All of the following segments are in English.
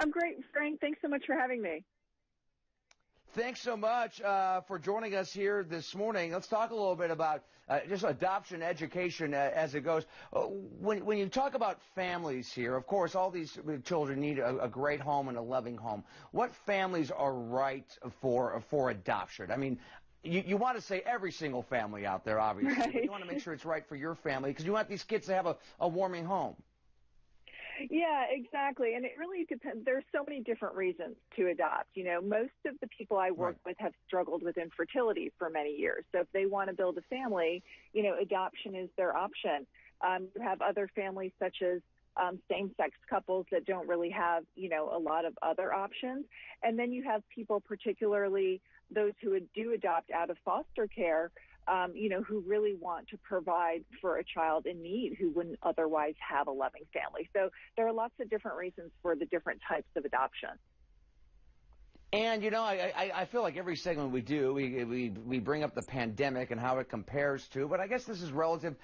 I'm great, Frank. Thanks so much for having me. Thanks so much for joining us here this morning. Let's talk a little bit about just adoption education as it goes. When you talk about families here, of course, all these children need a great home and a loving home. What families are right for adoption? I mean, you want to say every single family out there, obviously, Right. but you want to make sure it's right for your family because you want these kids to have a warming home. Yeah, exactly. And it really depends. There's so many different reasons to adopt. You know, most of the people I work with have struggled with infertility for many years. So if they want to build a family, you know, adoption is their option. You have other families such as same-sex couples that don't really have, you know, a lot of other options. And then you have people, particularly those who do adopt out of foster care, you know, who really want to provide for a child in need who wouldn't otherwise have a loving family. So there are lots of different reasons for the different types of adoption. And, you know, I feel like every segment we do, we bring up the pandemic and how it compares to, but I guess this is relative.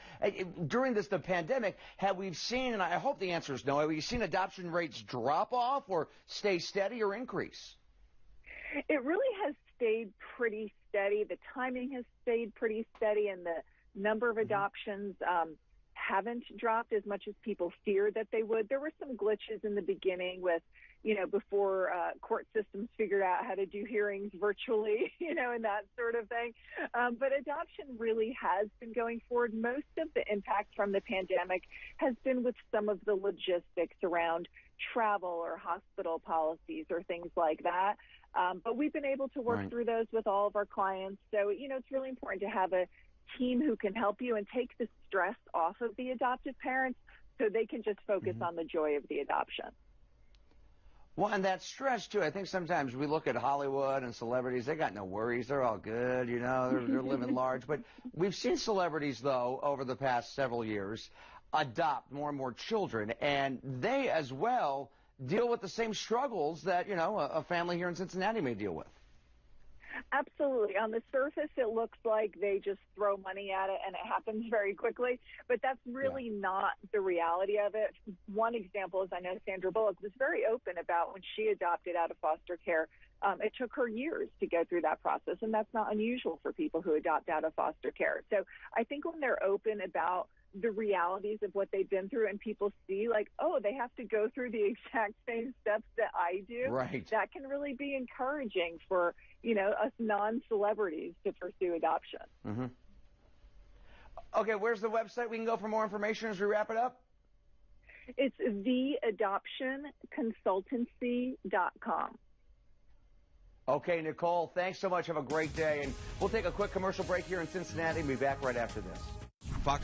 During the pandemic, have we seen, and I hope the answer is no, have we seen adoption rates drop off or stay steady or increase? It really has stayed pretty steady. The timing has stayed pretty steady, and the number of adoptions haven't dropped as much as people feared that they would. There were some glitches in the beginning with, you know, before court systems figured out how to do hearings virtually, you know, and that sort of thing. But adoption really has been going forward. Most of the impact from the pandemic has been with some of the logistics around travel or hospital policies or things like that. But we've been able to work through those with all of our clients. So, you know, it's really important to have a team who can help you and take the stress off of the adoptive parents so they can just focus on the joy of the adoption. Well, and that stress, too. I think sometimes we look at Hollywood and celebrities. They got no worries. They're all good, you know. They're living large. But we've seen celebrities, though, over the past several years adopt more and more children. And they, as well, deal with the same struggles that, you know, a family here in Cincinnati may deal with. Absolutely. On the surface, it looks like they just throw money at it and it happens very quickly, but that's really not the reality of it. One example is I know Sandra Bullock was very open about when she adopted out of foster care. It took her years to go through that process, and that's not unusual for people who adopt out of foster care. So I think when they're open about the realities of what they've been through and people see like, oh, they have to go through the exact same steps that I do, that can really be encouraging for, you know, us non-celebrities to pursue adoption. Okay, where's the website we can go for more information as we wrap it up? It's theadoptionconsultancy.com. Okay, Nicole, thanks so much. Have a great day. And we'll take a quick commercial break here in Cincinnati and be back right after this.